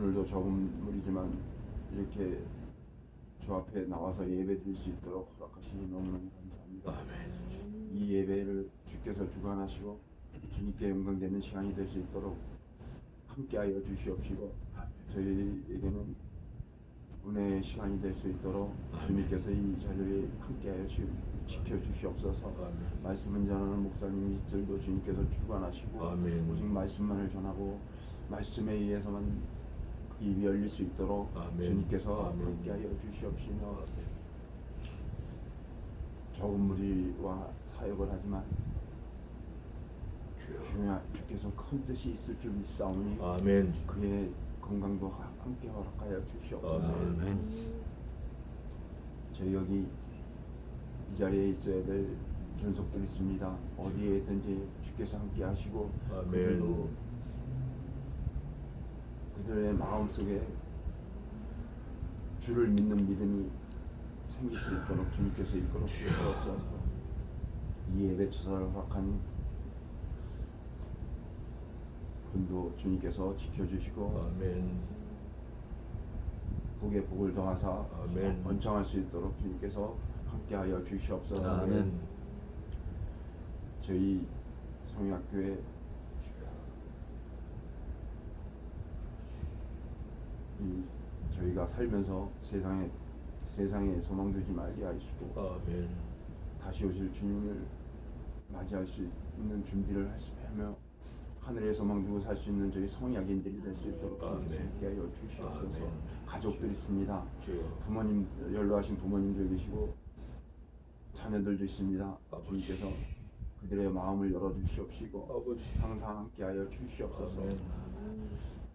오늘도 조금 무리지만 이렇게 주 앞에 나와서 예배 드릴 수 있도록 허락하시니 너무너무 감사합니다. 아멘. 이 예배를 주께서 주관하시고 주님께 영광되는 시간이 될 수 있도록 함께하여 주시옵시고 저희에게는 은혜의 시간이 될 수 있도록 주님께서 이 자리에 함께하여 지켜주시옵소서. 아멘. 말씀을 전하는 목사님들도 주님께서 주관하시고 아멘. 오직 말씀만을 전하고 말씀에 의해서만 그 입이 열릴 수 있도록 아멘. 주님께서 아멘. 함께하여 주시옵시며 아멘. 적은 무리와 사역을 하지만 주여. 주께서 큰 뜻이 있을 줄 믿사오니 아멘. 그의 건강도 함께 허락하여 주시옵소서. 아멘. 저희 여기 이 자리에 있어야 될 존속들이 있습니다. 어디에 있든지 주께서 함께 하시고 아멘. 그들도 그들의 마음속에 주를 믿는 믿음이 생길 수 있도록 주님께서 이끌어 주시옵소서. 이 예배 처사를 허락한 분도 주님께서 지켜주시고 아멘. 복에 복을 더하사 아멘. 번창할 수 있도록 주님께서 함께하여 주시옵소서. 아멘. 저희 성약교회 저희가 살면서 세상에 소망 두지 말게 하시고 아멘. 다시 오실 주님을 맞이할 수 있는 준비를 하며 하늘에 소망 두고 살 수 있는 저희 성약인들이 될 수 있도록 주님께서 함께하여 주시옵소서. 아멘. 가족들이 있습니다. 주여. 부모님, 연로하신 부모님들 계시고 자녀들도 있습니다. 아버지. 주님께서 그들의 마음을 열어주시옵시고 아버지. 항상 함께하여 주시옵소서. 아멘.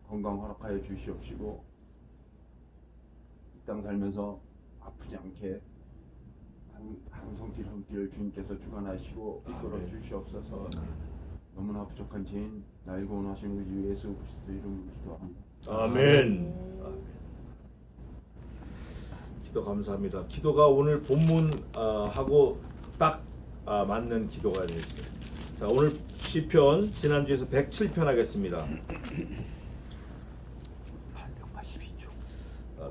건강 허락하여 주시옵시고 이 땅 살면서 아프지 않게 한 손길 한 길 주님께서 주관하시고 이끌어 아멘. 주시옵소서. 아멘. 너무나 부족한 죄인 날고 원하신 우리 주 예수 그리스도 이름으로 기도합니다. 아멘. 아멘. 기도 감사합니다. 기도가 오늘 본문 하고 딱 맞는 기도가 되었어요. 자, 오늘 시편 지난주에서 107편 하겠습니다.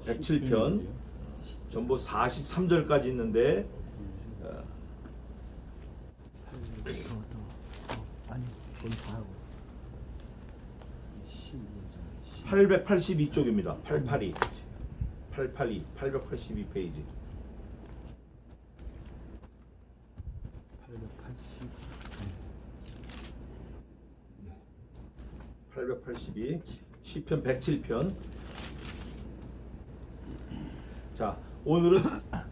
107편 전부 43절까지 있는데 아니 882쪽입니다. 882 882페이지 882 시편 107편. 자, 오늘은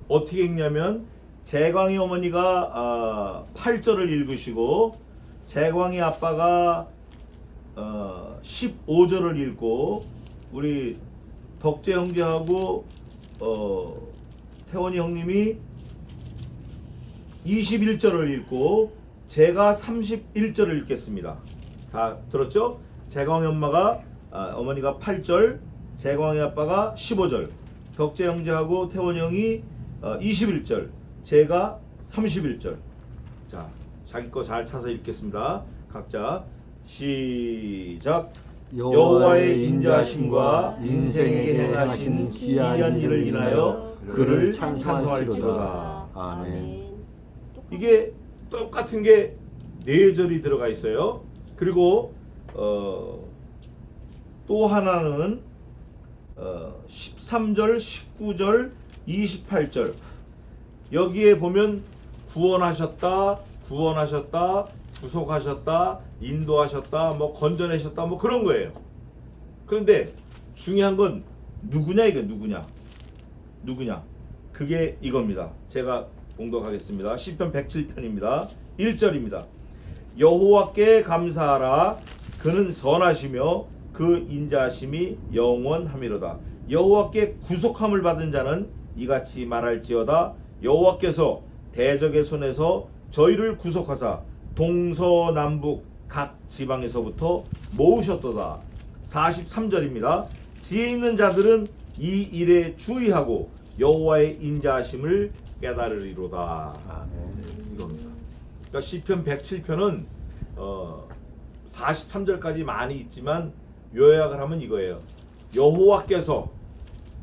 어떻게 읽냐면 재광이 어머니가 8절을 읽으시고 재광이 아빠가 15절을 읽고 우리 덕재 형제하고 태원이 형님이 21절을 읽고 제가 31절을 읽겠습니다. 다 들었죠? 재광이 어머니가 8절, 재광이 아빠가 15절, 덕재 형제하고 태원 형이 21절, 제가 31절. 자, 자기 거 잘 찾아서 읽겠습니다. 각자 시작. 여호와의 인자하심과 인생에게 행하신 기이한 일을 인하여 그를 찬송할지로다. 아멘. 이게 똑같은 게 4절이 들어가 있어요. 그리고 또 하나는 13절, 19절, 28절. 여기에 보면 구원하셨다, 구속하셨다, 인도하셨다, 뭐 건져내셨다, 뭐 그런 거예요. 그런데 중요한 건 누구냐, 이게 누구냐. 그게 이겁니다. 제가 봉독하겠습니다. 시편 107편입니다. 1절입니다. 여호와께 감사하라. 그는 선하시며 그 인자하심이 영원하미로다. 여호와께 구속함을 받은 자는 이같이 말할지어다. 여호와께서 대적의 손에서 저희를 구속하사 동서남북 각 지방에서부터 모으셨도다. 43절입니다. 지혜 있는 자들은 이 일에 주의하고 여호와의 인자하심을 깨달으리로다. 이겁니다. 그러니까 시편 107편은 43절까지 많이 있지만 요약을 하면 이거예요. 여호와께서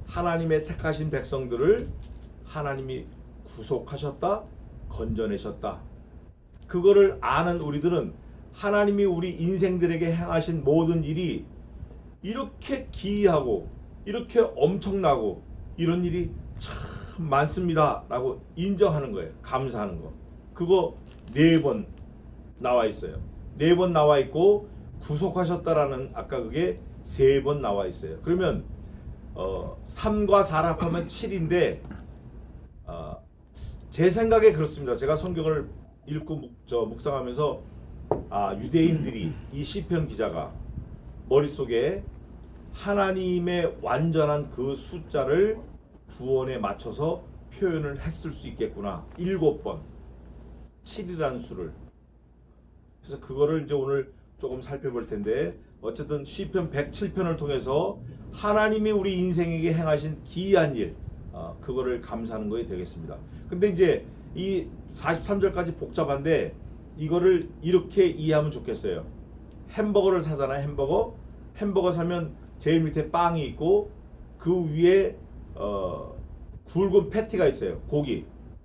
하나님의 택하신 백성들을 하나님이 구속하셨다, 건져내셨다. 그거를 아는 우리들은 하나님이 우리 인생들에게 행하신 모든 일이 이렇게 기이하고 이렇게 엄청나고 이런 일이 참 많습니다 라고 인정하는 거예요. 감사하는 거. 그거 4번 나와 있어요. 4번 나와 있고 구속하셨다라는 아까 그게 3번 나와 있어요. 그러면 3과 4를 합하면 7인데 제 생각에 그렇습니다. 제가 성경을 읽고 묵상하면서 유대인들이 이 시편 기자가 머릿속에 하나님의 완전한 그 숫자를 구원에 맞춰서 표현을 했을 수 있겠구나. 7번 7이라는 수를. 그래서 그거를 이제 오늘 조금 살펴볼 텐데, 어쨌든 시편 107편을 통해서 하나님이 우리 인생에게 행하신 기이한 일, 그거를 감사하는 거에 되겠습니다. 근데 이제 이 43절까지 복잡한데 이거를 이렇게 이해하면 좋겠어요. 햄버거를 사잖아요. 햄버거 사면 제일 밑에 빵이 있고 그 위에 굵은 패티가 있어요.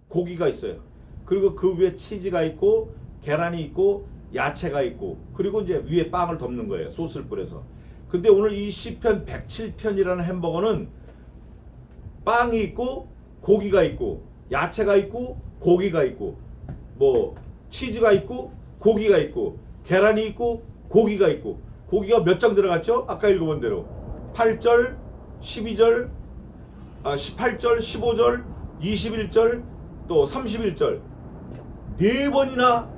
고기가 있어요. 그리고 그 위에 치즈가 있고 계란이 있고 야채가 있고, 그리고 이제 위에 빵을 덮는 거예요. 소스를 뿌려서. 근데 오늘 이 시편 107편이라는 햄버거는 빵이 있고 고기가 있고 야채가 있고 고기가 있고 뭐 치즈가 있고 고기가 있고 계란이 있고 고기가 있고, 고기가 몇 장 들어갔죠? 아까 읽어본 대로 8절, 12절, 18절, 15절, 21절, 또 31절 4번이나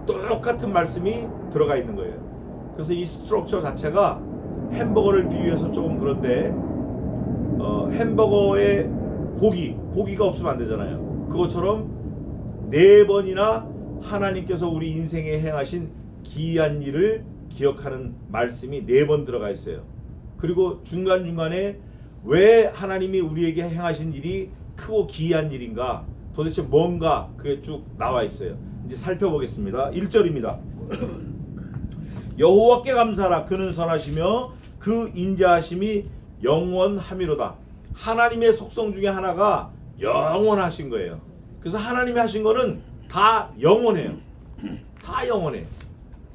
똑같은 말씀이 들어가 있는 거예요. 그래서 이 스트럭처 자체가 햄버거를 비유해서 조금 그런데 햄버거에 고기가 없으면 안 되잖아요. 그것처럼 4번이나 하나님께서 우리 인생에 행하신 기이한 일을 기억하는 말씀이 4번 들어가 있어요. 그리고 중간중간에 왜 하나님이 우리에게 행하신 일이 크고 기이한 일인가, 도대체 뭔가, 그게 쭉 나와 있어요. 이제 살펴보겠습니다. 1절입니다. 여호와께 감사하라. 그는 선하시며 그 인자하심이 영원하미로다. 하나님의 속성 중에 하나가 영원하신 거예요. 그래서 하나님이 하신 거는 다 영원해요. 다 영원해.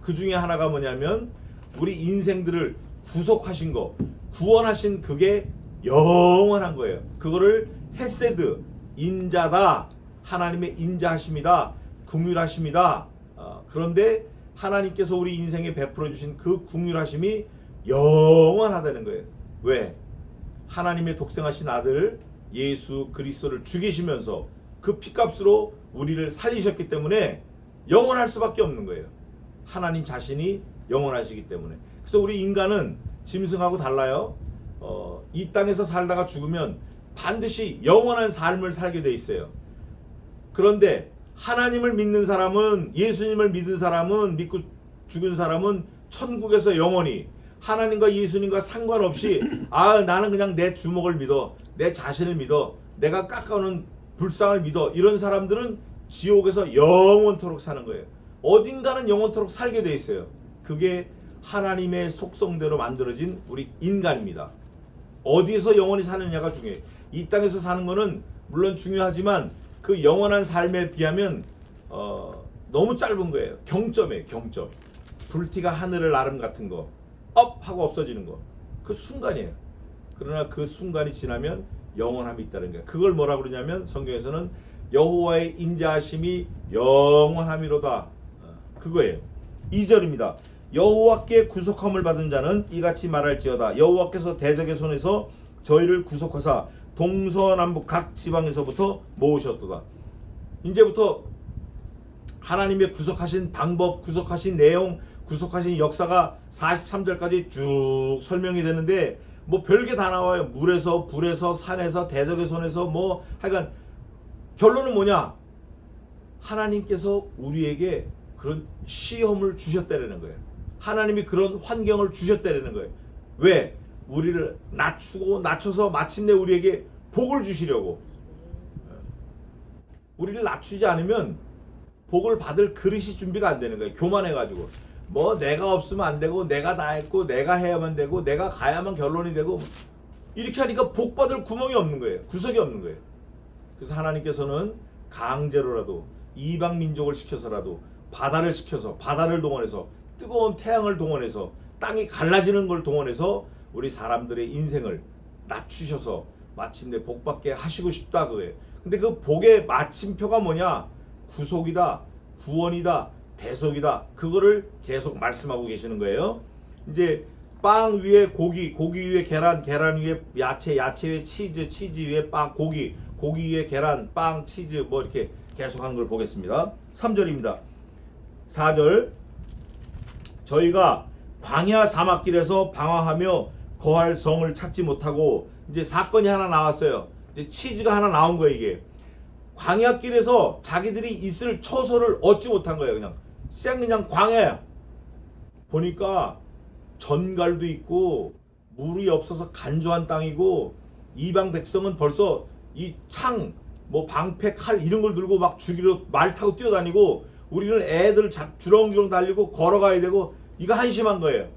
그 중에 하나가 뭐냐면 우리 인생들을 구속하신 거, 구원하신 그게 영원한 거예요. 그거를 헤세드, 인자다, 하나님의 인자하심이다, 긍휼하심이다. 그런데 하나님께서 우리 인생에 베풀어 주신 그 긍휼하심이 영원하다는 거예요. 왜? 하나님의 독생하신 아들 예수 그리스도를 죽이시면서 그 피값으로 우리를 살리셨기 때문에 영원할 수밖에 없는 거예요. 하나님 자신이 영원하시기 때문에. 그래서 우리 인간은 짐승하고 달라요. 이 땅에서 살다가 죽으면 반드시 영원한 삶을 살게 돼 있어요. 그런데 하나님을 믿는 사람은, 예수님을 믿은 사람은, 믿고 죽은 사람은 천국에서 영원히 하나님과 예수님과 상관없이 나는 그냥 내 주먹을 믿어, 내 자신을 믿어, 내가 깎아오는 불상을 믿어, 이런 사람들은 지옥에서 영원토록 사는 거예요. 어딘가는 영원토록 살게 돼 있어요. 그게 하나님의 속성대로 만들어진 우리 인간입니다. 어디서 영원히 사느냐가 중요해요. 이 땅에서 사는 거는 물론 중요하지만 그 영원한 삶에 비하면 너무 짧은 거예요. 경점이에요. 경점. 불티가 하늘을 나름 같은 거, 업 하고 없어지는 거, 그 순간이에요. 그러나 그 순간이 지나면 영원함이 있다는 거예요. 그걸 뭐라 그러냐면 성경에서는 여호와의 인자하심이 영원함이로다. 그거예요. 2절입니다. 여호와께 구속함을 받은 자는 이같이 말할지어다. 여호와께서 대적의 손에서 저희를 구속하사 동서남북 각 지방에서부터 모으셨도다. 이제부터 하나님의 구속하신 방법, 구속하신 내용, 구속하신 역사가 43절까지 쭉 설명이 되는데 뭐 별게 다 나와요. 물에서, 불에서, 산에서, 대적의 손에서, 뭐 하여간 결론은 뭐냐? 하나님께서 우리에게 그런 시험을 주셨다는 거예요. 하나님이 그런 환경을 주셨다는 거예요. 왜? 우리를 낮추고 낮춰서 마침내 우리에게 복을 주시려고. 우리를 낮추지 않으면 복을 받을 그릇이 준비가 안 되는 거예요. 교만해가지고. 뭐 내가 없으면 안 되고 내가 다 했고 내가 해야만 되고 내가 가야만 결론이 되고 이렇게 하니까 복 받을 구멍이 없는 거예요. 구석이 없는 거예요. 그래서 하나님께서는 강제로라도 이방 민족을 시켜서라도 바다를 시켜서 바다를 동원해서 뜨거운 태양을 동원해서 땅이 갈라지는 걸 동원해서 우리 사람들의 인생을 낮추셔서 마침내 복받게 하시고 싶다 그거예요. 근데 그 복의 마침표가 뭐냐? 구속이다, 구원이다, 대속이다. 그거를 계속 말씀하고 계시는 거예요. 이제 빵 위에 고기, 고기 위에 계란, 계란 위에 야채, 야채 위에 치즈, 치즈 위에 빵, 고기, 고기 위에 계란, 빵, 치즈 뭐 이렇게 계속 하는 걸 보겠습니다. 3절입니다. 4절 저희가 광야 사막길에서 방황하며 거할 성을 찾지 못하고 이제 사건이 하나 나왔어요. 이제 치즈가 하나 나온 거예요. 이게 광야길에서 자기들이 있을 처소를 얻지 못한 거예요. 그냥 광야야. 보니까 전갈도 있고 물이 없어서 간조한 땅이고 이방 백성은 벌써 이 창, 뭐 방패, 칼 이런 걸 들고 막 죽이러 말 타고 뛰어다니고 우리는 애들 주렁주렁 달리고 걸어가야 되고 이거 한심한 거예요.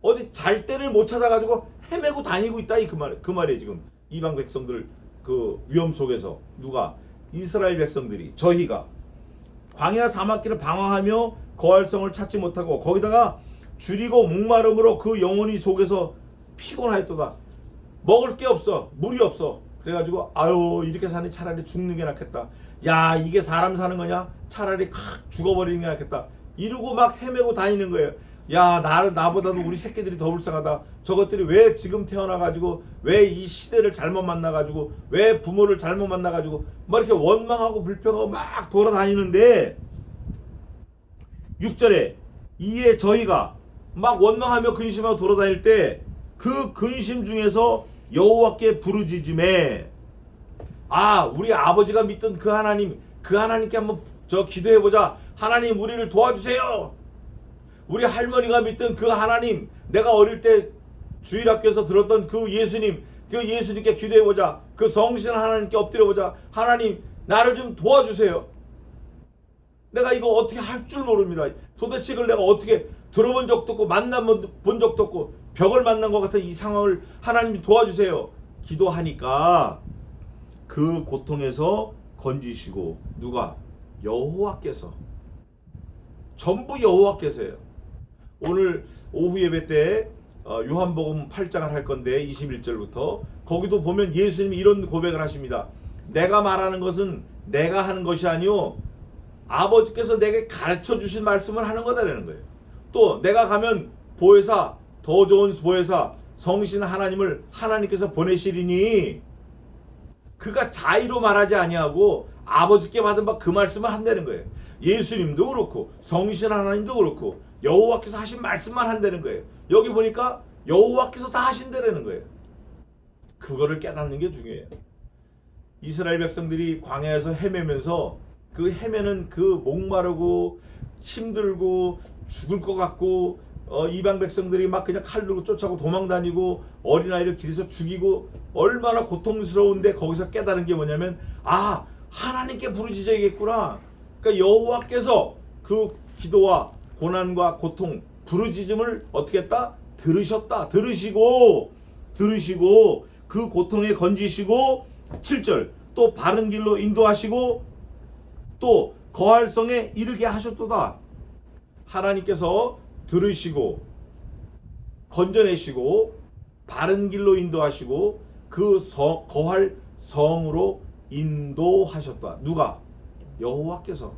어디 잘 데를 못 찾아가지고 헤매고 다니고 있다 그 말이에요. 지금 이방 백성들 그 위험 속에서 누가 이스라엘 백성들이 저희가 광야 사막길을 방황하며 거할 성을 찾지 못하고 거기다가 줄이고 목마름으로 그 영혼이 속에서 피곤하였도다. 먹을 게 없어, 물이 없어. 그래가지고 아유 이렇게 사니 차라리 죽는 게 낫겠다. 야 이게 사람 사는 거냐? 차라리 죽어버리는 게 낫겠다. 이러고 막 헤매고 다니는 거예요. 야 나보다도 우리 새끼들이 더 불쌍하다. 저것들이 왜 지금 태어나가지고 왜 이 시대를 잘못 만나가지고 왜 부모를 잘못 만나가지고 막 이렇게 원망하고 불평하고 막 돌아다니는데 6절에 이에 저희가 막 원망하며 근심하고 돌아다닐 때 그 근심 중에서 여호와께 부르짖음에 우리 아버지가 믿던 그 하나님 그 하나님께 한번 기도해보자. 하나님 우리를 도와주세요. 우리 할머니가 믿던 그 하나님 내가 어릴 때 주일학교에서 들었던 그 예수님 그 예수님께 기도해보자. 그 성신 하나님께 엎드려보자. 하나님 나를 좀 도와주세요. 내가 이거 어떻게 할 줄 모릅니다. 도대체 이걸 내가 어떻게 들어본 적도 없고 만나본 적도 없고 벽을 만난 것 같은 이 상황을 하나님이 도와주세요. 기도하니까 그 고통에서 건지시고 누가? 여호와께서. 전부 여호와께서예요. 오늘 오후 예배 때 요한복음 8장을 할 건데 21절부터 거기도 보면 예수님이 이런 고백을 하십니다. 내가 말하는 것은 내가 하는 것이 아니요 아버지께서 내게 가르쳐 주신 말씀을 하는 거다라는 거예요. 또 내가 가면 보혜사 더 좋은 보혜사 성신 하나님을 하나님께서 보내시리니 그가 자의로 말하지 아니하고 아버지께 받은 바 그 말씀을 한다는 거예요. 예수님도 그렇고 성신 하나님도 그렇고 여호와께서 하신 말씀만 한다는 거예요. 여기 보니까 여호와께서 다 하신다는 거예요. 그거를 깨닫는 게 중요해요. 이스라엘 백성들이 광야에서 헤매면서 그 헤매는 그 목마르고 힘들고 죽을 것 같고 이방 백성들이 막 그냥 칼 들고 쫓아고 도망다니고 어린아이를 길에서 죽이고 얼마나 고통스러운데 거기서 깨달은 게 뭐냐면 하나님께 부르짖어야겠구나. 그러니까 여호와께서 그 기도와 고난과 고통 부르짖음을 어떻게 했다? 들으셨다. 들으시고 그 고통에 건지시고 7절 또 바른 길로 인도하시고 또 거할 성에 이르게 하셨도다. 하나님께서 들으시고 건져내시고 바른 길로 인도하시고 그 거할 성으로 인도하셨다. 누가? 여호와께서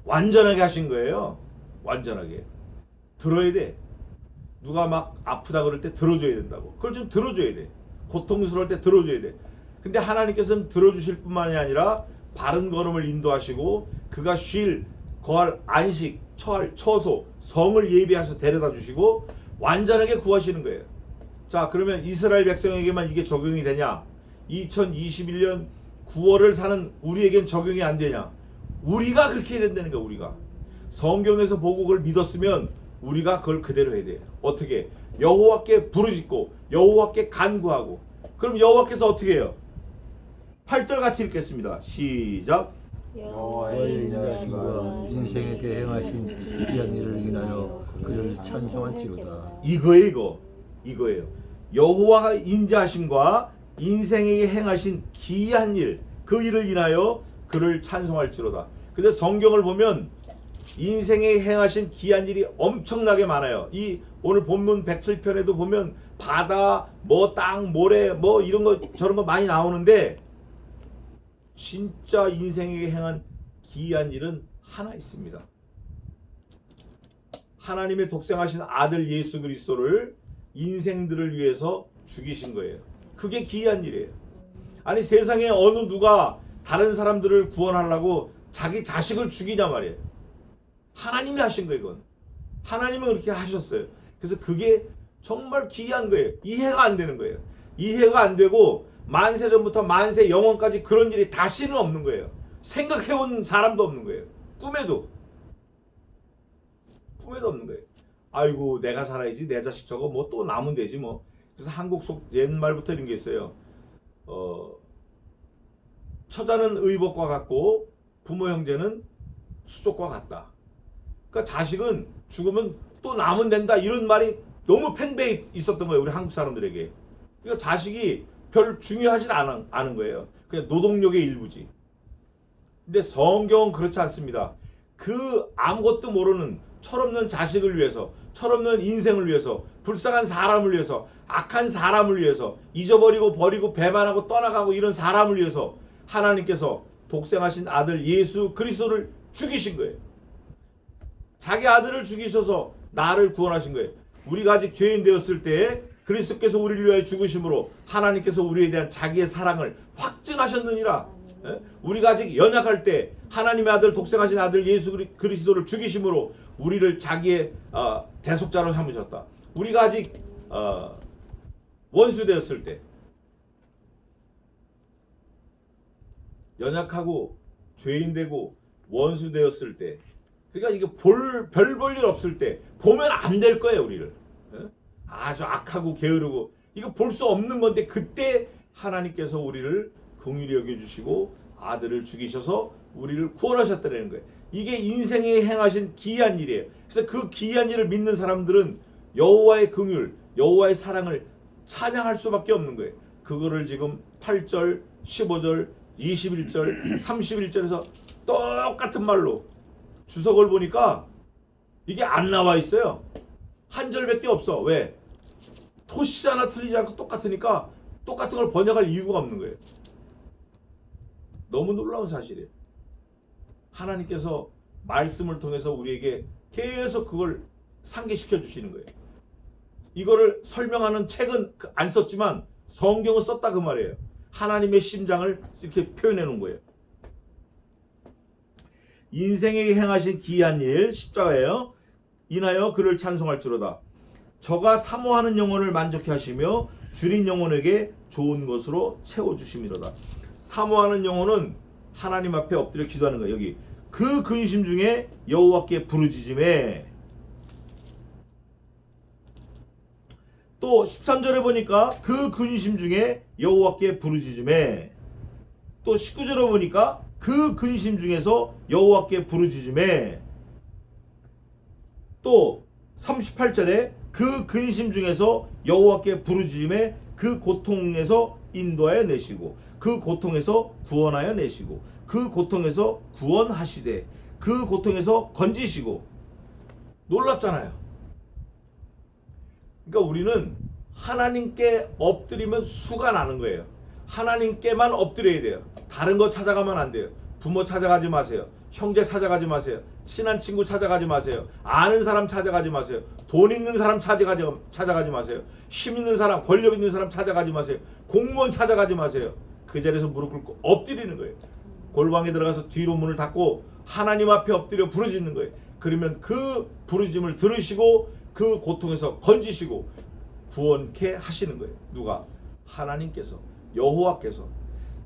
완전하게 하신 거예요. 완전하게 들어야 돼. 누가 막 아프다 그럴 때 들어줘야 된다고. 그걸 좀 들어줘야 돼. 고통스러울 때 들어줘야 돼. 근데 하나님께서는 들어주실 뿐만이 아니라 바른 걸음을 인도하시고 그가 쉴 거할 안식 처할 처소 성을 예비하셔서 데려다 주시고 완전하게 구하시는 거예요. 자 그러면 이스라엘 백성에게만 이게 적용이 되냐? 2021년 9월을 사는 우리에겐 적용이 안 되냐? 우리가 그렇게 해야 된다는 거야. 우리가 성경에서 보고 그걸 믿었으면 우리가 그걸 그대로 해야 돼요. 어떻게? 여호와께 부르짖고 여호와께 간구하고. 그럼 여호와께서 어떻게 해요? 8절 같이 읽겠습니다. 시작. 여호와의 인자하심과 인생에게 행하신 귀한 일을 인하여 그를 찬송할지어다. 이거예요. 여호와가 인자하심과 인생에게 행하신 기이한 일, 그 일을 인하여 그를 찬송할지로다. 근데 성경을 보면 인생에 행하신 기이한 일이 엄청나게 많아요. 이 오늘 본문 107편에도 보면 바다, 뭐 땅, 모래, 뭐 이런 거 저런 거 많이 나오는데 진짜 인생에게 행한 기이한 일은 하나 있습니다. 하나님의 독생하신 아들 예수 그리스도를 인생들을 위해서 죽이신 거예요. 그게 기이한 일이에요. 아니 세상에 어느 누가 다른 사람들을 구원하려고 자기 자식을 죽이냐 말이에요. 하나님이 하신 거예요. 이건 하나님은 그렇게 하셨어요. 그래서 그게 정말 기이한 거예요. 이해가 안 되는 거예요. 이해가 안 되고 만세 전부터 만세 영원까지 그런 일이 다시는 없는 거예요. 생각해본 사람도 없는 거예요. 꿈에도 없는 거예요. 아이고 내가 살아야지, 내 자식 저거 뭐 또 나면 되지 뭐. 그래서 한국 속 옛말부터 이런 게 있어요. 처자는 의복과 같고 부모 형제는 수족과 같다. 그러니까 자식은 죽으면 또 나면 된다, 이런 말이 너무 팽배해 있었던 거예요, 우리 한국 사람들에게. 그러니까 자식이 별 중요하지 않은 거예요. 그냥 노동력의 일부지. 근데 성경은 그렇지 않습니다. 그 아무것도 모르는 철없는 자식을 위해서, 철없는 인생을 위해서, 불쌍한 사람을 위해서, 악한 사람을 위해서, 잊어버리고 버리고 배반하고 떠나가고 이런 사람을 위해서 하나님께서 독생하신 아들 예수 그리스도를 죽이신 거예요. 자기 아들을 죽이셔서 나를 구원하신 거예요. 우리가 아직 죄인 되었을 때 그리스도께서 우리를 위하여 죽으심으로 하나님께서 우리에 대한 자기의 사랑을 확증하셨느니라. 우리가 아직 연약할 때 하나님의 아들 독생하신 아들 예수 그리스도를 죽이심으로 우리를 자기의 대속자로 삼으셨다. 우리가 아직 원수 되었을 때, 연약하고 죄인 되고 원수 되었을 때, 그러니까 이게 별 볼 일 없을 때 보면 안 될 거예요. 우리를 아주 악하고 게으르고 이거 볼 수 없는 건데, 그때 하나님께서 우리를 긍휼히 여겨주시고 아들을 죽이셔서 우리를 구원하셨다는 거예요. 이게 인생에 행하신 기이한 일이에요. 그래서 그 기이한 일을 믿는 사람들은 여호와의 긍휼, 여호와의 사랑을 찬양할 수밖에 없는 거예요. 그거를 지금 8절, 15절, 21절, 31절에서 똑같은 말로 주석을 보니까 이게 안 나와 있어요. 한 절밖에 없어. 왜? 토시 하나 틀리지 않고 똑같으니까 똑같은 걸 번역할 이유가 없는 거예요. 너무 놀라운 사실이에요. 하나님께서 말씀을 통해서 우리에게 계속 그걸 상기시켜 주시는 거예요. 이거를 설명하는 책은 안 썼지만 성경은 썼다 그 말이에요. 하나님의 심장을 이렇게 표현해 놓은 거예요. 인생에게 행하신 기이한 일, 십자가예요. 인하여 그를 찬송할지로다. 저가 사모하는 영혼을 만족해 하시며 줄인 영혼에게 좋은 것으로 채워주심이로다. 사모하는 영혼은 하나님 앞에 엎드려 기도하는 거예요. 여기 그 근심 중에 여호와께 부르짖음에, 또 13절에 보니까 그 근심 중에 여호와께 부르짖음에, 또 19절에 보니까 그 근심 중에서 여호와께 부르짖음에, 또 38절에 그 근심 중에서 여호와께 부르짖음에 그 고통에서 인도하여 내시고, 그 고통에서 구원하여 내시고, 그 고통에서 구원하시되, 그 고통에서 건지시고. 놀랍잖아요. 그러니까 우리는 하나님께 엎드리면 수가 나는 거예요. 하나님께만 엎드려야 돼요. 다른 거 찾아가면 안 돼요. 부모 찾아가지 마세요. 형제 찾아가지 마세요. 친한 친구 찾아가지 마세요. 아는 사람 찾아가지 마세요. 돈 있는 사람 찾아가지 마세요. 힘 있는 사람, 권력 있는 사람 찾아가지 마세요. 공무원 찾아가지 마세요. 그 자리에서 무릎 꿇고 엎드리는 거예요. 골방에 들어가서 뒤로 문을 닫고 하나님 앞에 엎드려 부르짖는 거예요. 그러면 그 부르짖음을 들으시고 그 고통에서 건지시고 구원케 하시는 거예요. 누가? 하나님께서, 여호와께서.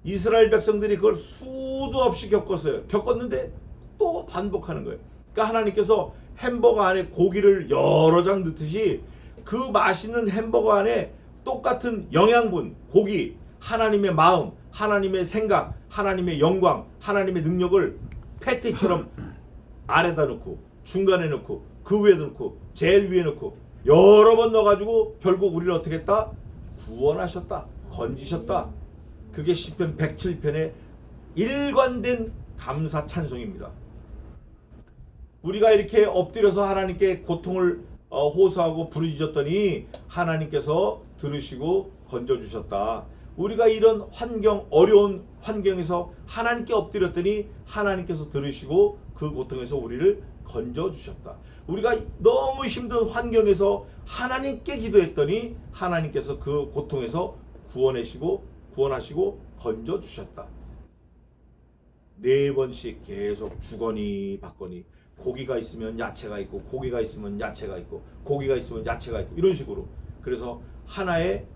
이스라엘 백성들이 그걸 수도 없이 겪었는데 또 반복하는 거예요. 그러니까 하나님께서 햄버거 안에 고기를 여러 장 넣듯이 그 맛있는 햄버거 안에 똑같은 영양분, 고기, 하나님의 마음, 하나님의 생각, 하나님의 영광, 하나님의 능력을 패티처럼 아래다 놓고 중간에 놓고 그 위에 놓고 제일 위에 놓고 여러 번 넣어가지고 결국 우리를 어떻게 했다? 구원하셨다. 건지셨다. 그게 시편 107편의 일관된 감사 찬송입니다. 우리가 이렇게 엎드려서 하나님께 고통을 호소하고 부르짖었더니 하나님께서 들으시고 건져주셨다. 우리가 이런 환경, 어려운 환경에서 하나님께 엎드렸더니 하나님께서 들으시고 그 고통에서 우리를 건져주셨다. 우리가 너무 힘든 환경에서 하나님께 기도했더니 하나님께서 그 고통에서 구원하시고 건져주셨다. 4번씩 계속 주거니 받거니, 고기가 있으면 야채가 있고, 고기가 있으면 야채가 있고, 고기가 있으면 야채가 있고, 이런 식으로. 그래서 하나의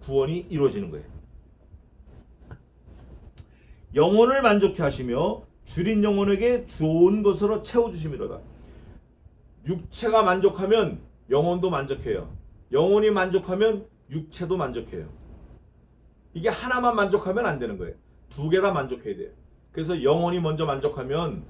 구원이 이루어지는 거예요. 영혼을 만족해 하시며 줄인 영혼에게 좋은 것으로 채워주심이로다. 육체가 만족하면 영혼도 만족해요. 영혼이 만족하면 육체도 만족해요. 이게 하나만 만족하면 안 되는 거예요. 2개 다 만족해야 돼요. 그래서 영혼이 먼저 만족하면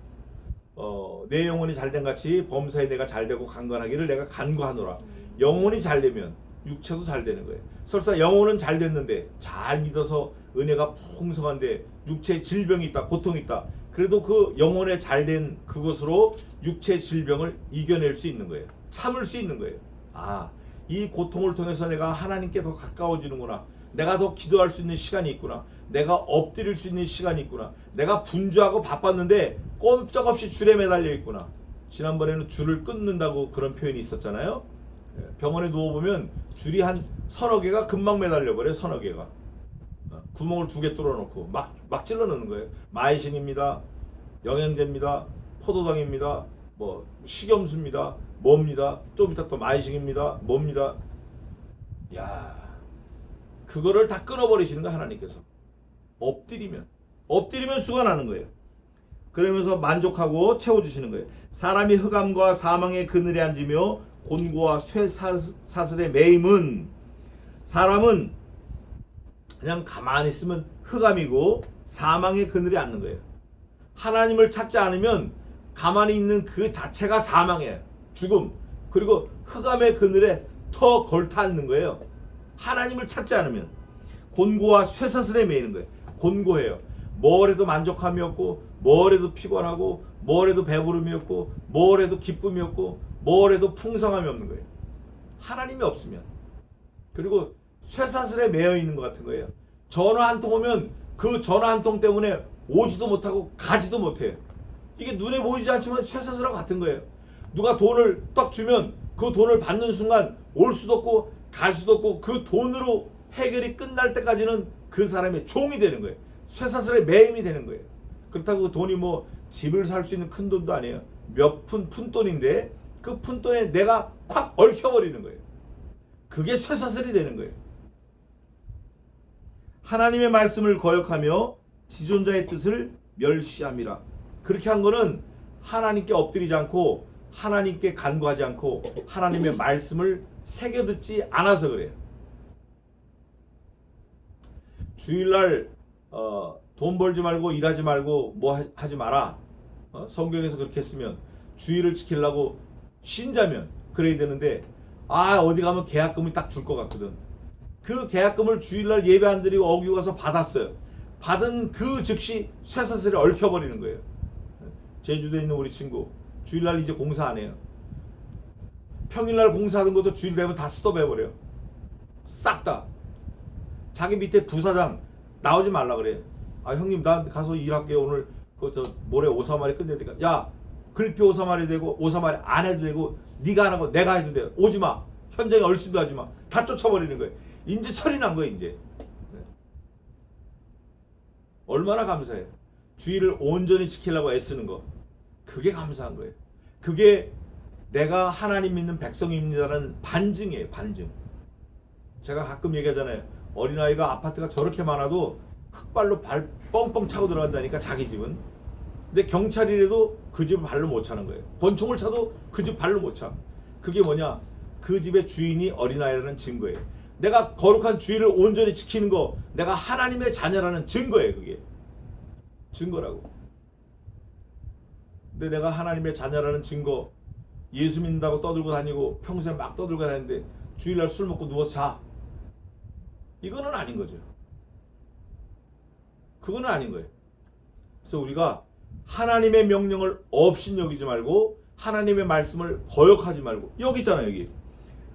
내 영혼이 잘된 같이 범사에 내가 잘되고 강건하기를 내가 간구하노라. 영혼이 잘되면 육체도 잘되는 거예요. 설사 영혼은 잘됐는데 잘 믿어서 은혜가 풍성한데 육체에 질병이 있다, 고통이 있다. 그래도 그 영혼에 잘된 그것으로 육체의 질병을 이겨낼 수 있는 거예요. 참을 수 있는 거예요. 아, 이 고통을 통해서 내가 하나님께 더 가까워지는구나. 내가 더 기도할 수 있는 시간이 있구나. 내가 엎드릴 수 있는 시간이 있구나. 내가 분주하고 바빴는데 꼼짝없이 줄에 매달려 있구나. 지난번에는 줄을 끊는다고 그런 표현이 있었잖아요. 병원에 누워보면 줄이 한 서너 개가 금방 매달려 버려요. 서너 개가. 구멍을 2개 뚫어놓고 막 찔러 넣는 거예요. 마이신입니다. 영양제입니다. 포도당입니다. 뭐 식염수입니다. 뭡니다. 좀 이따 또 마이신입니다. 뭡니다. 야, 그거를 다 끊어버리시는 거야, 하나님께서. 엎드리면 수가 나는 거예요. 그러면서 만족하고 채워주시는 거예요. 사람이 흑암과 사망의 그늘에 앉으며 곤고와 쇠사슬의 매임은, 사람은 그냥 가만히 있으면 흑암이고 사망의 그늘에 앉는 거예요. 하나님을 찾지 않으면 가만히 있는 그 자체가 사망이에요. 죽음. 그리고 흑암의 그늘에 더 걸터 앉는 거예요. 하나님을 찾지 않으면. 곤고와 쇠사슬에 매이는 거예요. 곤고해요. 뭘 해도 만족함이 없고, 뭘 해도 피곤하고, 뭘 해도 배부름이 없고, 뭘 해도 기쁨이 없고, 뭘 해도 풍성함이 없는 거예요. 하나님이 없으면. 그리고 쇠사슬에 매여 있는 것 같은 거예요. 전화 한 통 오면 그 전화 한 통 때문에 오지도 못하고 가지도 못해요. 이게 눈에 보이지 않지만 쇠사슬하고 같은 거예요. 누가 돈을 딱 주면 그 돈을 받는 순간 올 수도 없고 갈 수도 없고 그 돈으로 해결이 끝날 때까지는 그 사람의 종이 되는 거예요. 쇠사슬의 매임이 되는 거예요. 그렇다고 그 돈이 뭐 집을 살 수 있는 큰 돈도 아니에요. 몇 푼돈인데 그 푼돈에 내가 콱 얽혀버리는 거예요. 그게 쇠사슬이 되는 거예요. 하나님의 말씀을 거역하며 지존자의 뜻을 멸시함이라. 그렇게 한 거는 하나님께 엎드리지 않고 하나님께 간구하지 않고 하나님의 말씀을 새겨듣지 않아서 그래요. 주일날 돈 벌지 말고 일하지 말고 뭐 하지 마라. 성경에서 그렇게 했으면 주일을 지키려고 신자면 그래야 되는데 어디 가면 계약금이 딱 줄 것 같거든. 그 계약금을 주일날 예배 안 드리고 어기고 가서 받았어요. 받은 그 즉시 쇠사슬에 얽혀버리는 거예요. 제주도에 있는 우리 친구 주일날 이제 공사 안 해요. 평일날 공사하던 것도 주일 되면 다 스톱해버려요. 싹 다. 자기 밑에 부사장 나오지 말라 그래. 형님 나 가서 일할게요. 오늘 모레 오사마리 끝내야 되니까. 야, 글피 오사마리 되고 오사마리 안 해도 되고 네가 안 하고 내가 해도 돼. 오지마. 현장에 얼씬도 하지마. 다 쫓아버리는 거예요. 이제 철이 난 거예요. 이제. 얼마나 감사해요. 주의를 온전히 지키려고 애쓰는 거. 그게 감사한 거예요. 그게 내가 하나님 믿는 백성입니다라는 반증이에요. 반증. 제가 가끔 얘기하잖아요. 어린아이가 아파트가 저렇게 많아도 흙발로 발 뻥뻥 차고 들어간다니까 자기 집은. 근데 경찰이라도 그 집을 발로 못 차는 거예요. 권총을 차도 그 집 발로 못 차. 그게 뭐냐? 그 집의 주인이 어린아이라는 증거예요. 내가 거룩한 주의를 온전히 지키는 거, 내가 하나님의 자녀라는 증거예요. 그게. 증거라고. 근데 내가 하나님의 자녀라는 증거, 예수 믿는다고 떠들고 다니고 평소에 막 떠들고 다니는데 주일날 술 먹고 누워서 자. 이거는 아닌 거죠. 그거는 아닌 거예요. 그래서 우리가 하나님의 명령을 업신여기지 말고 하나님의 말씀을 거역하지 말고, 여기 있잖아요. 여기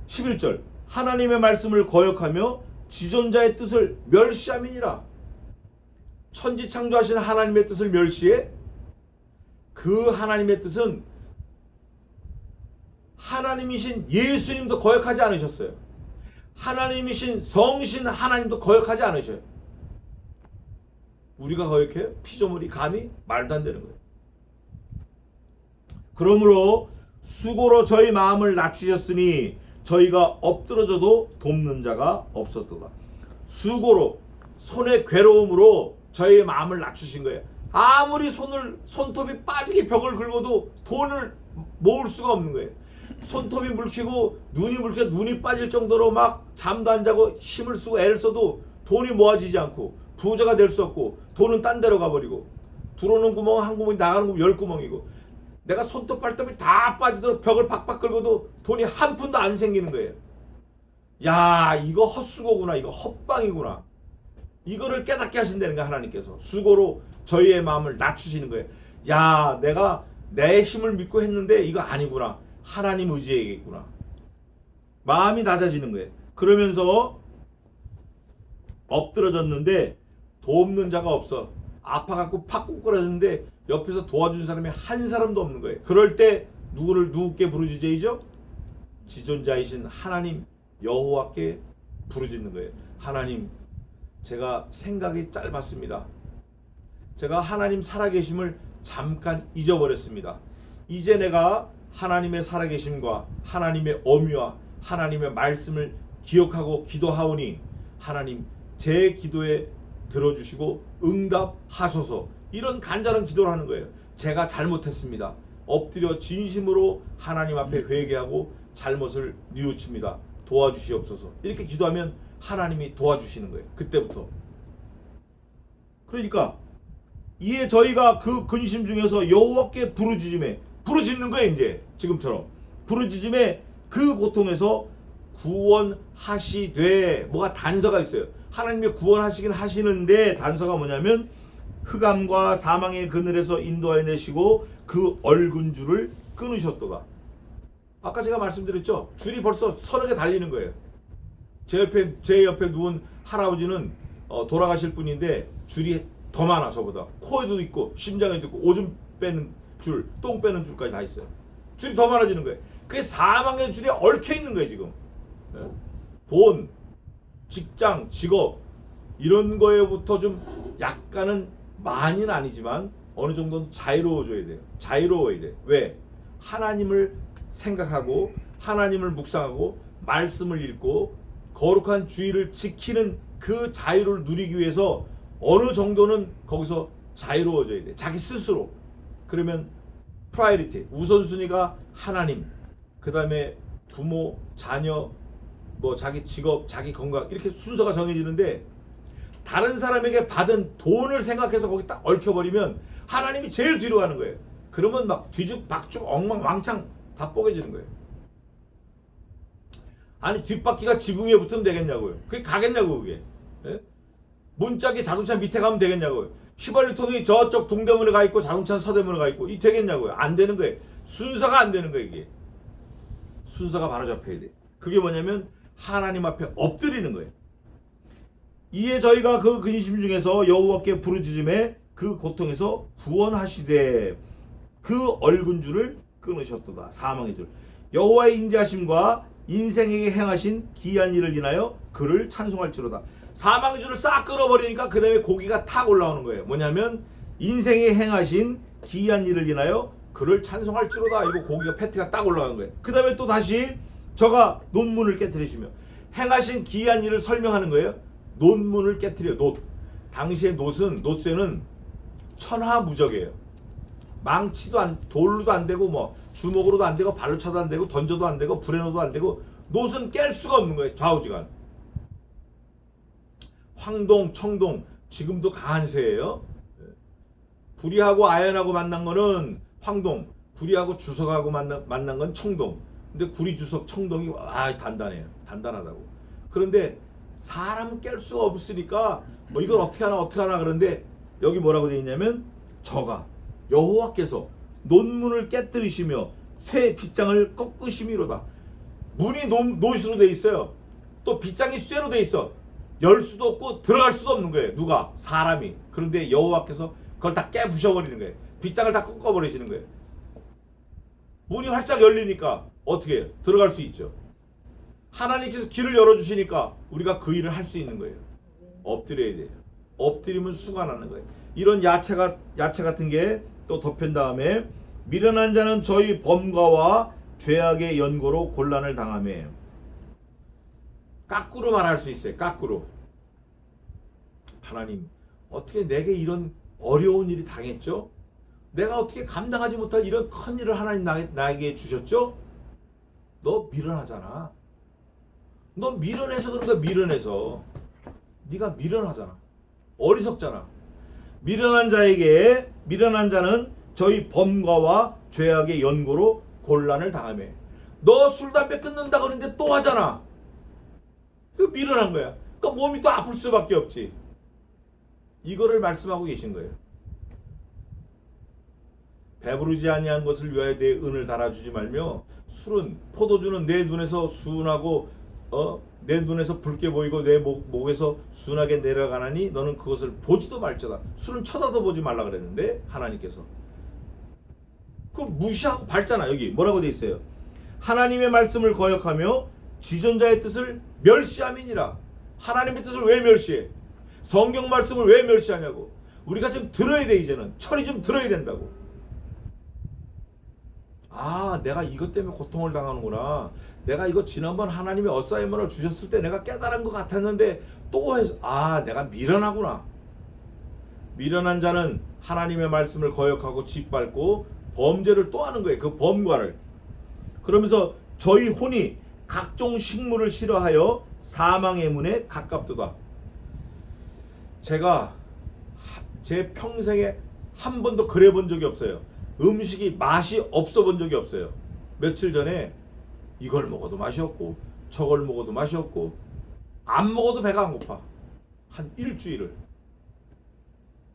11절 하나님의 말씀을 거역하며 지존자의 뜻을 멸시함이니라. 천지 창조하신 하나님의 뜻을 멸시해? 그 하나님의 뜻은 하나님이신 예수님도 거역하지 않으셨어요. 하나님이신 성신 하나님도 거역하지 않으셔요. 우리가 거역해요? 피조물이 감히? 말도 안 되는 거예요. 그러므로 수고로 저희 마음을 낮추셨으니 저희가 엎드러져도 돕는 자가 없었도다. 수고로, 손의 괴로움으로 저희의 마음을 낮추신 거예요. 아무리 손톱이 빠지게 벽을 긁어도 돈을 모을 수가 없는 거예요. 손톱이 물히고 눈이 물혀 눈이 빠질 정도로 막 잠도 안 자고 힘을 쓰고 애를 써도 돈이 모아지지 않고 부자가 될 수 없고 돈은 딴 데로 가버리고 들어오는 구멍은 한 구멍이 나가는 구멍 10구멍이고 내가 손톱 발톱이 다 빠지도록 벽을 박박 긁어도 돈이 한 푼도 안 생기는 거예요. 야, 이거 헛수고구나. 이거 헛방이구나. 이거를 깨닫게 하신다는 거야. 하나님께서 수고로 저희의 마음을 낮추시는 거예요. 야, 내가 내 힘을 믿고 했는데 이거 아니구나. 하나님 의지해야겠구나. 마음이 낮아지는 거예요. 그러면서 엎드러졌는데 돕는 자가 없어. 아파갖고 팍 꼬꾸라졌는데 옆에서 도와준 사람이 한 사람도 없는 거예요. 그럴 때 누구께 부르짖어야죠? 지존자이신 하나님 여호와께 부르짖는 거예요. 하나님, 제가 생각이 짧았습니다. 제가 하나님 살아계심을 잠깐 잊어버렸습니다. 이제 내가 하나님의 살아계심과 하나님의 어미와 하나님의 말씀을 기억하고 기도하오니 하나님 제 기도에 들어주시고 응답하소서. 이런 간절한 기도를 하는 거예요. 제가 잘못했습니다. 엎드려 진심으로 하나님 앞에 회개하고 잘못을 뉘우칩니다. 도와주시옵소서. 이렇게 기도하면 하나님이 도와주시는 거예요. 그때부터. 그러니까 이에 저희가 그 근심 중에서 여호와께 부르짖는 거예요. 이제 지금처럼 부르짖음에 그 고통에서 구원하시되, 뭐가 단서가 있어요. 하나님이 구원하시긴 하시는데 단서가 뭐냐면 흑암과 사망의 그늘에서 인도하여 내시고 그 얼군 줄을 끊으셨도다. 아까 제가 말씀드렸죠. 줄이 벌써 서너 개 달리는 거예요. 제 옆에 누운 할아버지는 돌아가실 분인데 줄이 더 많아. 저보다 코에도 있고 심장에도 있고 오줌 빼는 줄, 똥 빼는 줄까지 다 있어요. 줄이 더 많아지는 거예요. 그게 사망의 줄에 얽혀 있는 거예요. 지금 돈, 직장, 직업 이런 거에부터 좀 약간은 많이는 아니지만 어느 정도는 자유로워져야 돼요. 자유로워야 돼요. 왜? 하나님을 생각하고 하나님을 묵상하고 말씀을 읽고 거룩한 주의를 지키는 그 자유를 누리기 위해서 어느 정도는 거기서 자유로워져야 돼. 자기 스스로. 그러면 프라이어리티, 우선순위가 하나님, 그 다음에 부모, 자녀, 뭐 자기 직업, 자기 건강 이렇게 순서가 정해지는데 다른 사람에게 받은 돈을 생각해서 거기 딱 얽혀버리면 하나님이 제일 뒤로 가는 거예요. 그러면 막 뒤죽박죽 엉망왕창 다 뽀개지는 거예요. 아니 뒷바퀴가 지붕 위에 붙으면 되겠냐고요. 그게 가겠냐고 그게. 예? 문짝이 자동차 밑에 가면 되겠냐고요. 휘발유통이 저쪽 동대문에 가 있고 자동차는 서대문에 가 있고 이 되겠냐고요. 안 되는 거예요. 순서가 안 되는 거예요. 이게. 순서가 바로 잡혀야 돼. 그게 뭐냐면 하나님 앞에 엎드리는 거예요. 이에 저희가 그 근심 중에서 여호와께 부르짖음에 그 고통에서 구원하시되 그 얼군 줄을 끊으셨도다. 사망의 줄. 여호와의 인자하심과 인생에게 행하신 기이한 일을 인하여 그를 찬송할지로다. 사망의 줄을 싹 끊어버리니까 그 다음에 고기가 탁 올라오는 거예요. 뭐냐면 인생에 행하신 기이한 일을 인하여 그를 찬송할지로다. 이거 고기가 패티가 딱 올라가는 거예요. 그 다음에 또 다시 저가 논문을 깨뜨리시며 행하신 기이한 일을 설명하는 거예요. 논문을 깨뜨려요. 놋. 당시의 노쇠는 천하무적이에요. 망치도 돌로도 안 되고 뭐 주먹으로도 안 되고 발로 차도 안 되고 던져도 안 되고 불에 넣어도 안 되고 놋은 깰 수가 없는 거예요. 좌우지간. 황동, 청동 지금도 강한 쇠예요. 구리하고 아연하고 만난 거는 황동, 구리하고 주석하고 만난 건 청동. 근데 구리, 주석, 청동이 단단해요. 단단하다고. 그런데 사람은 깰 수가 없으니까 뭐 이걸 어떻게 하나 그런데 여기 뭐라고 되어 있냐면 저가 여호와께서 논문을 깨뜨리시며 쇠 빗장을 꺾으심이로다. 문이 노수로 돼 있어요. 또 빗장이 쇠로 돼 있어. 열 수도 없고 들어갈 수도 없는 거예요. 누가? 사람이. 그런데 여호와께서 그걸 다 깨부셔버리는 거예요. 빗장을 다 꺾어버리시는 거예요. 문이 활짝 열리니까 어떻게 해요? 들어갈 수 있죠. 하나님께서 길을 열어주시니까 우리가 그 일을 할 수 있는 거예요. 엎드려야 돼요. 엎드리면 수가 나는 거예요. 이런 야채 같은 게 또 덮인 다음에 미련한 자는 저희 범과와 죄악의 연고로 곤란을 당하며. 까꾸로 말할 수 있어요. 까꾸로. 하나님, 어떻게 내게 이런 어려운 일이 당했죠? 내가 어떻게 감당하지 못할 이런 큰 일을 하나님 나에게 주셨죠? 너 미련하잖아. 너 미련해서 그런 거야. 미련해서. 네가 미련하잖아. 어리석잖아. 미련한 자는 저희 범과와 죄악의 연고로 곤란을 당하며. 너 술, 담배 끊는다 그러는데 또 하잖아. 그 미련한 거야. 그러니까 몸이 또 아플 수밖에 없지. 이거를 말씀하고 계신 거예요. 배부르지 아니한 것을 위하여 내 은을 달아주지 말며. 술은, 포도주는 내 눈에서 순하고 내 눈에서 붉게 보이고 내 목에서 순하게 내려가나니 너는 그것을 보지도 말지어다. 술은 쳐다도 보지 말라 그랬는데 하나님께서 그걸 무시하고 밟잖아. 여기 뭐라고 돼 있어요? 하나님의 말씀을 거역하며 지존자의 뜻을 멸시함이니라. 하나님의 뜻을 왜 멸시해? 성경 말씀을 왜 멸시하냐고. 우리가 좀 들어야 돼. 이제는 철이 좀 들어야 된다고. 내가 이것 때문에 고통을 당하는구나. 내가 이거 지난번 하나님의 어사이먼을 주셨을 때 내가 깨달은 것 같았는데 또 해서 내가 미련하구나. 미련한 자는 하나님의 말씀을 거역하고 짓밟고 범죄를 또 하는 거예요. 그 범과를. 그러면서 저희 혼이 각종 식물을 싫어하여 사망의 문에 가깝도다. 제가 제 평생에 한 번도 그래 본 적이 없어요. 음식이 맛이 없어 본 적이 없어요. 며칠 전에 이걸 먹어도 맛이 없고 저걸 먹어도 맛이 없고 안 먹어도 배가 안 고파. 한 일주일을.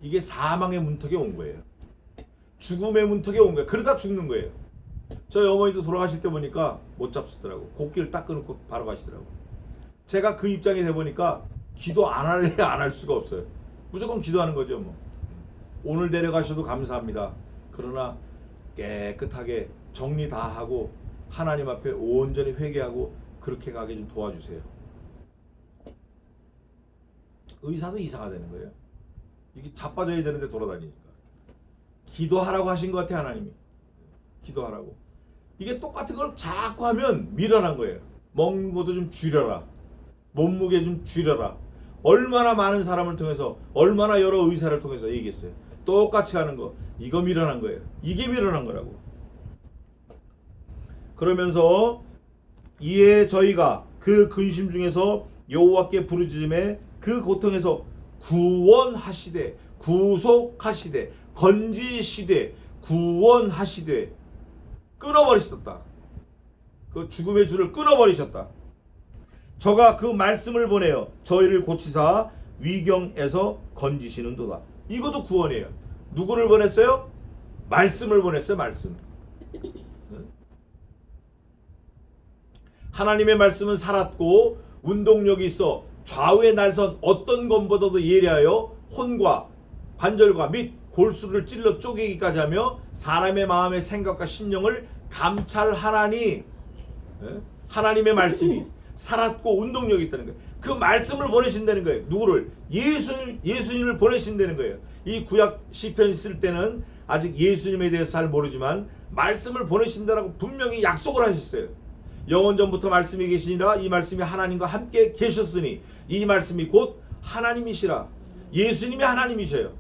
이게 사망의 문턱에 온 거예요. 죽음의 문턱에 온 거예요. 그러다 죽는 거예요. 저희 어머니도 돌아가실 때 보니까 못 잡수더라고. 곡기를 딱 끊고 바로 가시더라고. 제가 그 입장이 돼 보니까 기도 안 할래 안 할 수가 없어요. 무조건 기도하는 거죠. 뭐. 오늘 데려가셔도 감사합니다. 그러나 깨끗하게 정리 다 하고 하나님 앞에 온전히 회개하고 그렇게 가게 좀 도와주세요. 의사도 이사가 되는 거예요. 이게 자빠져야 되는데 돌아다니니까. 기도하라고 하신 것 같아. 하나님이. 기도하라고. 이게 똑같은 걸 자꾸 하면 미련한 거예요. 먹는 것도 좀 줄여라. 몸무게 좀 줄여라. 얼마나 많은 사람을 통해서 얼마나 여러 의사를 통해서 얘기했어요. 똑같이 하는 거. 이거 미련한 거예요. 이게 미련한 거라고. 그러면서 이에 저희가 그 근심 중에서 여호와께 부르짖음에 그 고통에서 구원하시되 구속하시되 건지시되 구원하시되 끊어버리셨다. 그 죽음의 줄을 끊어버리셨다. 저가 그 말씀을 보내어 저희를 고치사 위경에서 건지시는도다. 이것도 구원이에요. 누구를 보냈어요? 말씀을 보냈어요. 말씀. 하나님의 말씀은 살았고 운동력이 있어 좌우의 날선 어떤 것보다도 예리하여 혼과 관절과 및 골수를 찔러 쪼개기까지 하며 사람의 마음의 생각과 심령을 감찰하나니. 하나님의 말씀이 살았고 운동력이 있다는 거예요. 그 말씀을 보내신다는 거예요. 누구를? 예수님을 보내신다는 거예요. 이 구약 시편 쓸 때는 아직 예수님에 대해서 잘 모르지만 말씀을 보내신다라고 분명히 약속을 하셨어요. 영원전부터 말씀이 계시니라. 이 말씀이 하나님과 함께 계셨으니 이 말씀이 곧 하나님이시라. 예수님이 하나님이셔요.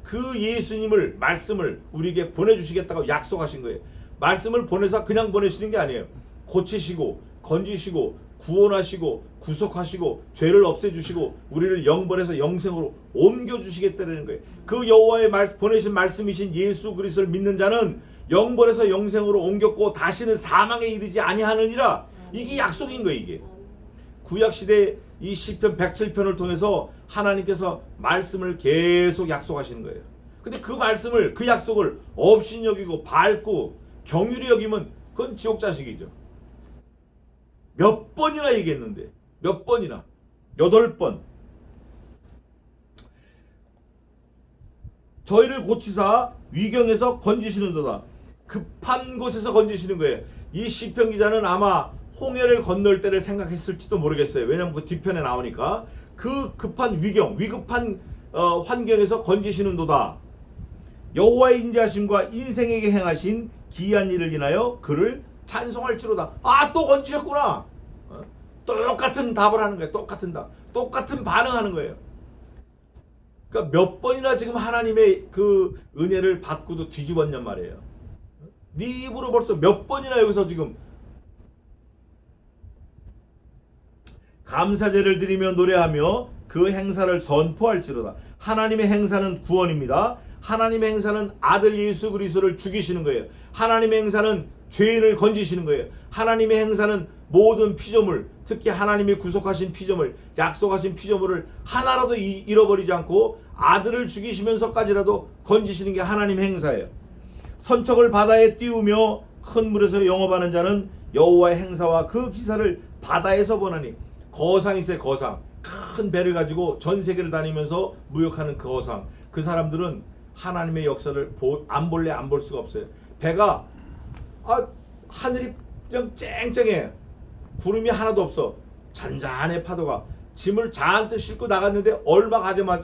그 예수님을 말씀을 우리에게 보내주시겠다고 약속하신 거예요. 말씀을 보내서 그냥 보내시는 게 아니에요. 고치시고 건지시고 구원하시고 구속하시고 죄를 없애주시고 우리를 영벌에서 영생으로 옮겨주시겠다는 거예요. 그 여호와의 보내신 말씀이신 예수 그리스도를 믿는 자는 영벌에서 영생으로 옮겼고 다시는 사망에 이르지 아니하느니라. 이게 약속인 거예요. 이게 구약시대 이 시편 107편을 통해서 하나님께서 말씀을 계속 약속하시는 거예요. 근데 그 말씀을, 그 약속을 업신여기고 밟고 경휼히 여기면 그건 지옥 자식이죠. 몇 번이나 얘기했는데, 몇 번이나, 8번. 저희를 고치사 위경에서 건지시는도다. 급한 곳에서 건지시는 거예요. 이 시편 기자는 아마 홍해를 건널 때를 생각했을지도 모르겠어요. 왜냐하면 그 뒤편에 나오니까 그 급한 위경, 위급한 환경에서 건지시는도다. 여호와의 인자하심과 인생에게 행하신 기이한 일을 인하여 그를 찬송할지로다. 아, 또 건지셨구나. 똑같은 답을 하는 거예요. 똑같은 답, 똑같은 반응하는 거예요. 그러니까 몇 번이나 지금 하나님의 그 은혜를 받고도 뒤집었냔 말이에요. 네 입으로 벌써 몇 번이나 여기서 지금 감사제를 드리며 노래하며 그 행사를 선포할지로다. 하나님의 행사는 구원입니다. 하나님의 행사는 아들 예수 그리스도를 죽이시는 거예요. 하나님의 행사는 죄인을 건지시는 거예요. 하나님의 행사는 모든 피조물, 특히 하나님이 구속하신 피조물, 약속하신 피조물을 하나라도 잃어버리지 않고 아들을 죽이시면서까지라도 건지시는 게 하나님의 행사예요. 선척을 바다에 띄우며 큰 물에서 영업하는 자는 여호와의 행사와 그 기사를 바다에서 보나니. 거상이 있어요. 거상. 큰 배를 가지고 전 세계를 다니면서 무역하는 그 거상. 그 사람들은 하나님의 역사를 안 볼래 안 볼 수가 없어요. 배가 하늘이 그냥 쨍쨍해. 구름이 하나도 없어. 잔잔해. 파도가. 짐을 잔뜩 싣고 나갔는데 얼마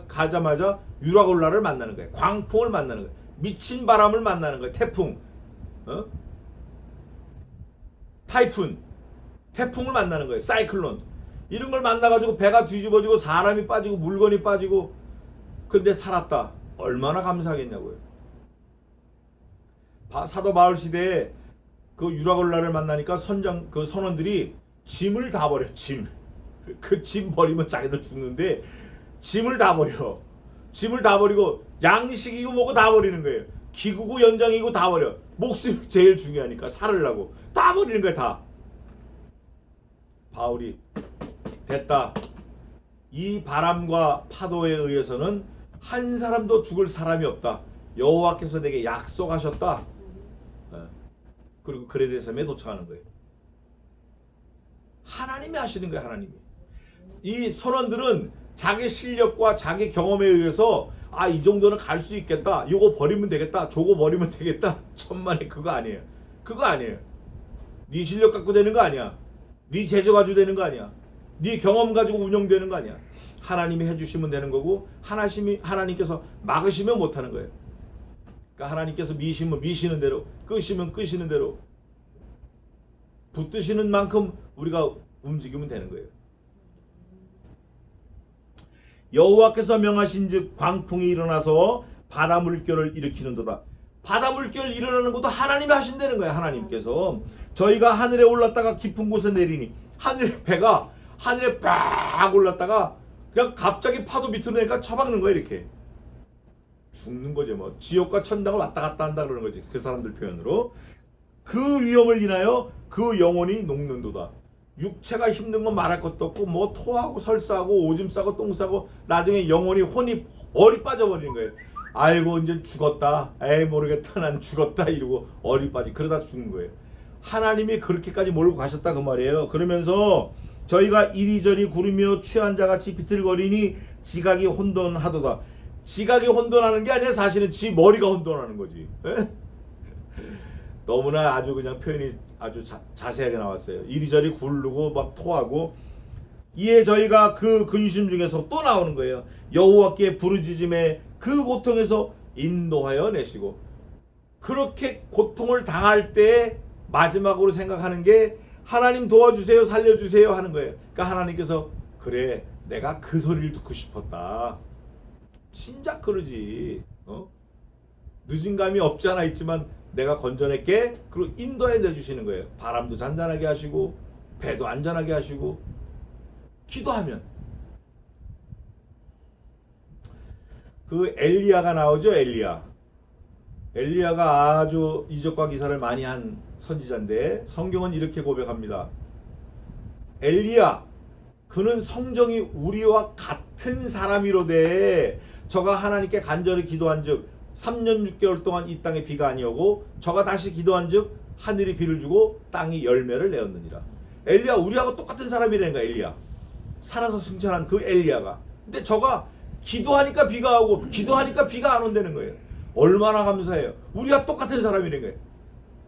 가자마자 유라굴라를 만나는 거예요. 광풍을 만나는 거예요. 미친 바람을 만나는 거예요. 태풍. 타이푼. 태풍을 만나는 거예요. 사이클론. 이런 걸 만나가지고 배가 뒤집어지고 사람이 빠지고 물건이 빠지고. 근데 살았다. 얼마나 감사하겠냐고요. 사도 바울 시대에 그 유라굴라를 만나니까 그 선원들이 짐을 다 버려. 짐. 그 짐 버리면 자기들 죽는데 짐을 다 버려. 짐을 다 버리고 양식이고 뭐고 다 버리는 거예요. 기구고 연장이고 다 버려. 목숨이 제일 중요하니까 살으려고 다 버리는 거야. 다. 바울이 됐다. 이 바람과 파도에 의해서는 한 사람도 죽을 사람이 없다. 여호와께서 내게 약속하셨다. 그리고 그레데 섬에 도착하는 거예요. 하나님이 하시는 거예요. 하나님이. 이 선원들은 자기 실력과 자기 경험에 의해서 이 정도는 갈 수 있겠다. 요거 버리면 되겠다. 저거 버리면 되겠다. 천만에 그거 아니에요. 그거 아니에요. 네 실력 갖고 되는 거 아니야. 네 재주 가지고 되는 거 아니야. 네 경험 가지고 운영되는 거 아니야. 하나님이 해주시면 되는 거고 하나님께서 막으시면 못하는 거예요. 그러니까 하나님께서 미시면 미시는 대로, 끄시면 끄시는 대로 붙드시는 만큼 우리가 움직이면 되는 거예요. 여호와께서 명하신즉 광풍이 일어나서 바다 물결을 일으키는도다. 바다 물결 일어나는 것도 하나님이 하신다는 거예요. 하나님께서. 저희가 하늘에 올랐다가 깊은 곳에 내리니 배가 하늘에 빡 올랐다가 그냥 갑자기 파도 밑으로 내니까 쳐박는 거예요. 이렇게 죽는 거죠. 뭐 지옥과 천당을 왔다 갔다 한다 그러는 거지. 그 사람들 표현으로. 그 위험을 인하여 그 영혼이 녹는도다. 육체가 힘든 건 말할 것도 없고 뭐 토하고 설사하고 오줌 싸고 똥 싸고 나중에 영혼이 혼이 얼이 빠져버리는 거예요. 아이고 이제 죽었다. 에이 모르겠다. 난 죽었다. 이러고 얼이 빠지. 그러다 죽는 거예요. 하나님이 그렇게까지 몰고 가셨다 그 말이에요. 그러면서 저희가 이리저리 구르며 취한 자같이 비틀거리니 지각이 혼돈하도다. 지각이 혼돈하는 게 아니라 사실은 지 머리가 혼돈하는 거지. 너무나 아주 그냥 표현이 아주 자세하게 나왔어요. 이리저리 굴르고 막 토하고. 이에 저희가 그 근심 중에서 또 나오는 거예요. 여호와께 부르짖음에 그 고통에서 인도하여 내시고. 그렇게 고통을 당할 때 마지막으로 생각하는 게 하나님 도와주세요, 살려주세요 하는 거예요. 그러니까 하나님께서 그래 내가 그 소리를 듣고 싶었다. 진작 그러지. 늦은 감이 없지 않아 있지만 내가 건져낼게. 그리고 인도해 내주시는 거예요. 바람도 잔잔하게 하시고 배도 안전하게 하시고 기도하면 그 엘리야가 나오죠. 엘리야가 아주 이적과 기사를 많이 한 선지자인데 성경은 이렇게 고백합니다. 엘리야 그는 성정이 우리와 같은 사람이로되 저가 하나님께 간절히 기도한즉 3년 6개월 동안 이 땅에 비가 아니오고 저가 다시 기도한즉 하늘이 비를 주고 땅이 열매를 내었느니라. 엘리야 우리하고 똑같은 사람이라는 거야. 엘리야 살아서 승천한 그 엘리야가. 근데 저가 기도하니까 비가 오고 기도하니까 비가 안 온다는 거예요. 얼마나 감사해요. 우리가 똑같은 사람이라는 거예요.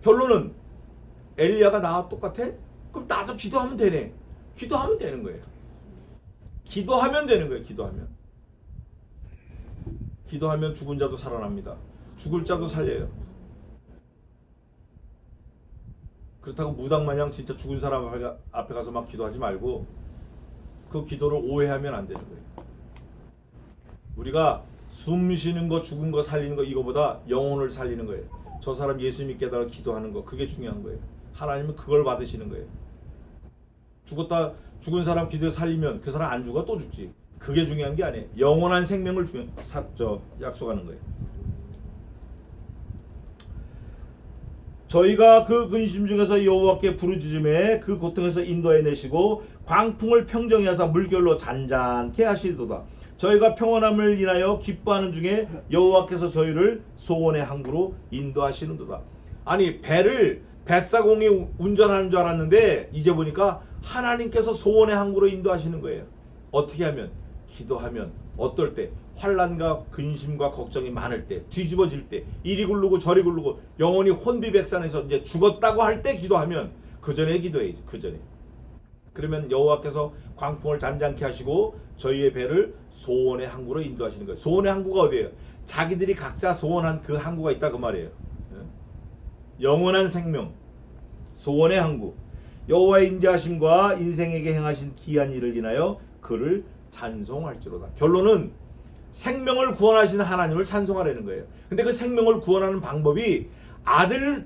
결론은 엘리야가 나와 똑같아? 그럼 나도 기도하면 되네. 기도하면 되는 거예요. 기도하면 되는 거예요. 기도하면 죽은 자도 살아납니다. 죽을 자도 살려요. 그렇다고 무당마냥 진짜 죽은 사람 앞에 가서 막 기도하지 말고 그 기도를 오해하면 안 되는 거예요. 우리가 숨 쉬는 거, 죽은 거 살리는 거 이거보다 영혼을 살리는 거예요. 저 사람 예수 믿게 해달라고 기도하는 거 그게 중요한 거예요. 하나님은 그걸 받으시는 거예요. 죽은 사람 기도해 살리면 그 사람 안 죽어 또 죽지. 그게 중요한 게 아니에요. 영원한 생명을 약속하는 거예요. 저희가 그 근심 중에서 여호와께 부르짖음에 그 고통에서 인도해 내시고 광풍을 평정히 하사 물결로 잔잔케 하시도다. 저희가 평안함을 인하여 기뻐하는 중에 여호와께서 저희를 소원의 항구로 인도하시는도다. 아니 뱃사공이 운전하는 줄 알았는데 이제 보니까 하나님께서 소원의 항구로 인도하시는 거예요. 어떻게 하면? 기도하면. 어떨 때? 환난과 근심과 걱정이 많을 때, 뒤집어질 때, 이리 굴르고 저리 굴르고 영혼이 혼비백산해서 이제 죽었다고 할 때 기도하면 그 전에 기도해야지. 그 전에. 그러면 여호와께서 광풍을 잔잔케 하시고 저희의 배를 소원의 항구로 인도하시는 거예요. 소원의 항구가 어디예요? 자기들이 각자 소원한 그 항구가 있다 그 말이에요. 영원한 생명, 소원의 항구. 여호와의 인자하심과 인생에게 행하신 기이한 일을 인하여 그를 찬송할지로다. 결론은 생명을 구원하시는 하나님을 찬송하라는 거예요. 근데 그 생명을 구원하는 방법이 아들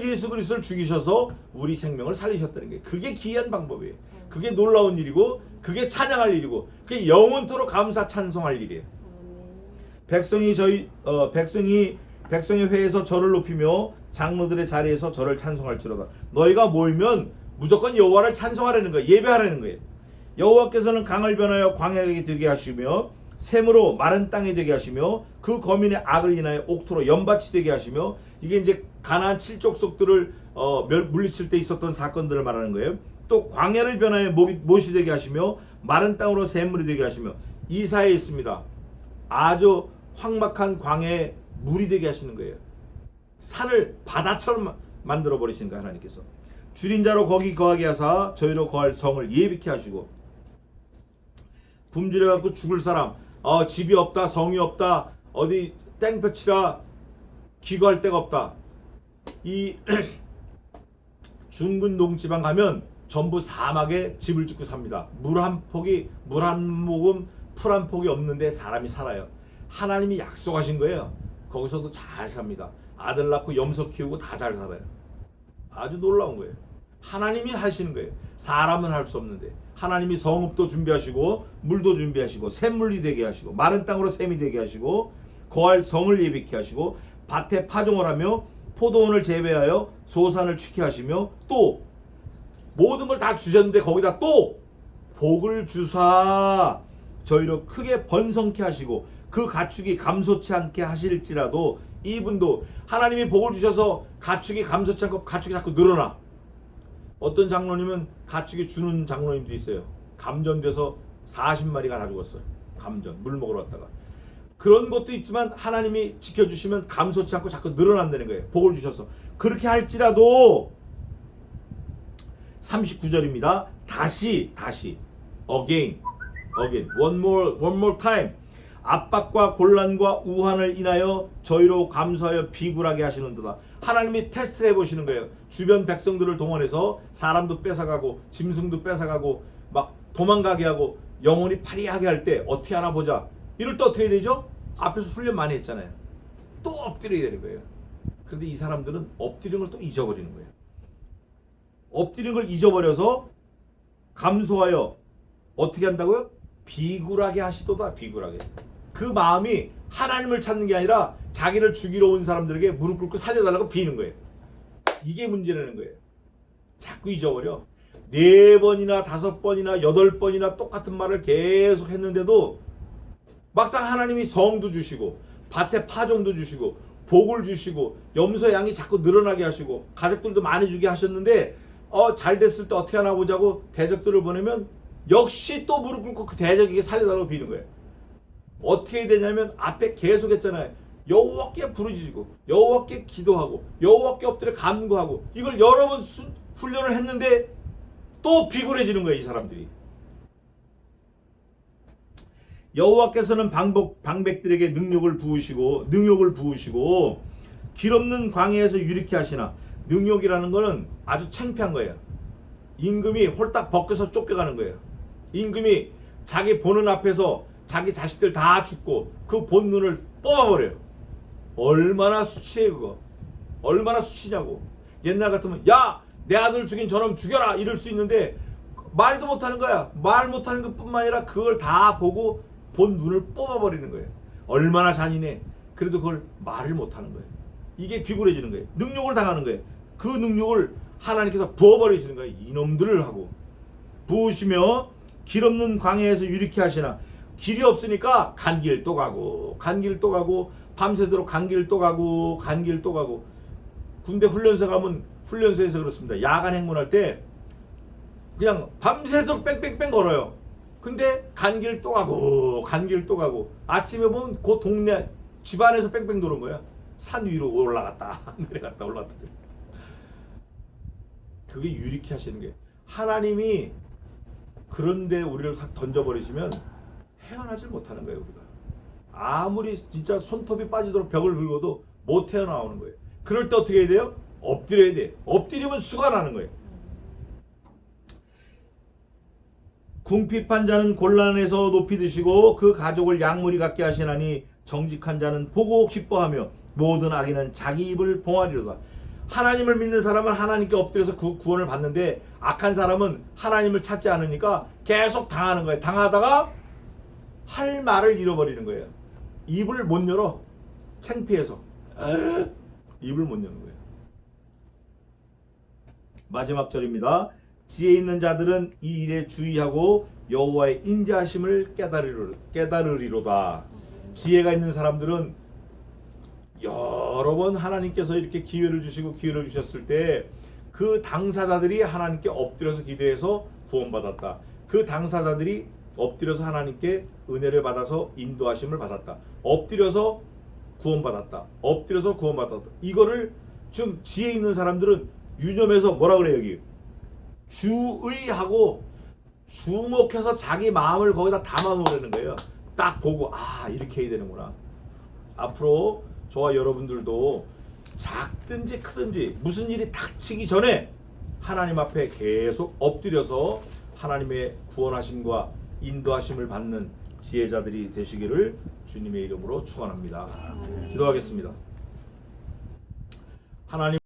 예수 그리스도를 죽이셔서 우리 생명을 살리셨다는 게 그게 기이한 방법이에요. 그게 놀라운 일이고 그게 찬양할 일이고 그게 영원토록 감사 찬송할 일이에요. 백성의 회에서 저를 높이며 장로들의 자리에서 저를 찬송할지로다. 너희가 모이면 무조건 여호와를 찬송하라는 거예요. 예배하라는 거예요. 여호와께서는 강을 변하여 광야에 되게 하시며 샘으로 마른 땅이 되게 하시며 그 거민의 악을 인하여 옥토로 연밭이 되게 하시며 이게 이제 가나안 7족속들을 물리칠 때 있었던 사건들을 말하는 거예요. 또 광야를 변하여 못이 되게 하시며 마른 땅으로 샘물이 되게 하시며 이사에 있습니다. 아주 황막한 광야에 물이 되게 하시는 거예요. 산을 바다처럼 만들어 버리시는 거예요. 하나님께서 줄인 자로 거기 거하게 하사 저희로 거할 성을 예비케 하시고 굶주려 갖고 죽을 사람 집이 없다 성이 없다 어디 땡볕이라 기거할 데가 없다. 이 중근 동지방 가면 전부 사막에 집을 짓고 삽니다. 물 한 모금 풀 한 폭이 없는데 사람이 살아요. 하나님이 약속하신 거예요. 거기서도 잘 삽니다. 아들 낳고 염소 키우고 다 잘 살아요. 아주 놀라운 거예요. 하나님이 하시는 거예요. 사람은 할 수 없는데 하나님이 성읍도 준비하시고 물도 준비하시고 샘물이 되게 하시고 마른 땅으로 샘이 되게 하시고 거할 성을 예비케 하시고 밭에 파종을 하며 포도원을 재배하여 소산을 취케 하시며 또 모든 걸 다 주셨는데 거기다 또 복을 주사 저희로 크게 번성케 하시고 그 가축이 감소치 않게 하실지라도 이분도 하나님이 복을 주셔서 가축이 감소치 않고 가축이 자꾸 늘어나. 어떤 장로님은 가축이 주는 장로님도 있어요. 감전돼서 40마리가 다 죽었어요. 감전 물 먹으러 왔다가. 그런 것도 있지만 하나님이 지켜주시면 감소치 않고 자꾸 늘어난다는 거예요. 복을 주셔서. 그렇게 할지라도 39절입니다. 다시 again one more time 압박과 곤란과 우환을 인하여 저희로 감수하여 비굴하게 하시는도다. 하나님이 테스트를 해보시는 거예요. 주변 백성들을 동원해서 사람도 뺏어가고 짐승도 뺏어가고 막 도망가게 하고 영혼이 파리하게 할 때 어떻게 하나 보자. 이럴 때 어떻게 되죠? 앞에서 훈련 많이 했잖아요. 또 엎드려야 되는 거예요. 그런데 이 사람들은 엎드리는 걸 또 잊어버리는 거예요. 엎드리는 걸 잊어버려서 감소하여 어떻게 한다고요? 비굴하게 하시도다. 비굴하게. 그 마음이 하나님을 찾는 게 아니라 자기를 죽이러 온 사람들에게 무릎 꿇고 살려달라고 비는 거예요. 이게 문제라는 거예요. 자꾸 잊어버려. 4번이나 5번이나 8번이나 똑같은 말을 계속 했는데도 막상 하나님이 성도 주시고 밭에 파종도 주시고 복을 주시고 염소 양이 자꾸 늘어나게 하시고 가족들도 많이 주게 하셨는데 잘 됐을 때 어떻게 하나 보자고 대적들을 보내면 역시 또 무릎 꿇고 그 대적에게 살려달라고 비는 거예요. 어떻게 되냐면 앞에 계속 했잖아요. 여호와께 부르짖고 여호와께 기도하고 여호와께 엎드려 간구하고 이걸 여러 번 훈련을 했는데 또 비굴해지는 거예요. 이 사람들이. 여호와께서는 방백들에게 능욕을 부으시고 길 없는 광야에서 유리케 하시나. 능욕이라는 거는 아주 창피한 거예요. 임금이 홀딱 벗겨서 쫓겨가는 거예요. 임금이 자기 보는 앞에서 자기 자식들 다 죽고 그 본 눈을 뽑아버려요. 얼마나 수치해 그거. 얼마나 수치냐고. 옛날 같으면 야 내 아들 죽인 저놈 죽여라 이럴 수 있는데 말도 못하는 거야. 말 못하는 것뿐만 아니라 그걸 다 보고 본 눈을 뽑아버리는 거예요. 얼마나 잔인해. 그래도 그걸 말을 못하는 거예요. 이게 비굴해지는 거예요. 능욕을 당하는 거예요. 그 능욕을 하나님께서 부어버리시는 거예요. 이놈들을 하고 부으시며 길 없는 광야에서 유리케 하시나. 길이 없으니까 간 길 또 가고 밤새도록 간 길 또 가고 군대 훈련소 가면 훈련소에서 그렇습니다. 야간 행군할 때 그냥 밤새도록 뺑뺑뺑 걸어요. 근데 간 길 또 가고 아침에 보면 그 동네 집안에서 뺑뺑 도는 거야. 산 위로 올라갔다 내려갔다 올라갔다. 그게 유리케 하시는 게 하나님이 그런데 우리를 확 던져버리시면 헤어나질 못하는 거예요. 우리가 아무리 진짜 손톱이 빠지도록 벽을 긁어도 못 헤어나오는 거예요. 그럴 때 어떻게 해야 돼요? 엎드려야 돼. 엎드리면 수가 나는 거예요. 궁핍한 자는 곤란해서 높이 드시고 그 가족을 양무리 같게 하시나니 정직한 자는 보고 기뻐하며 모든 악인은 자기 입을 봉하리로다. 하나님을 믿는 사람은 하나님께 엎드려서 구원을 받는데 악한 사람은 하나님을 찾지 않으니까 계속 당하는 거예요. 당하다가 할 말을 잃어버리는 거예요. 입을 못 열어. 창피해서 입을 못 여는 거예요. 마지막 절입니다. 지혜 있는 자들은 이 일에 주의하고 여호와의 인자하심을 깨달으리로다. 지혜가 있는 사람들은 여러 번 하나님께서 이렇게 기회를 주셨을 때 그 당사자들이 하나님께 엎드려서 기도해서 구원받았다. 그 당사자들이 엎드려서 하나님께 은혜를 받아서 인도하심을 받았다. 엎드려서 구원받았다. 이거를 좀 지혜 있는 사람들은 유념해서 뭐라 그래요 여기? 주의하고 주목해서 자기 마음을 거기다 담아 놓으라는 거예요. 딱 보고 이렇게 해야 되는구나. 앞으로 저와 여러분들도 작든지 크든지 무슨 일이 닥치기 전에 하나님 앞에 계속 엎드려서 하나님의 구원하심과 인도하심을 받는 지혜자들이 되시기를 주님의 이름으로 축원합니다. 기도하겠습니다. 하나님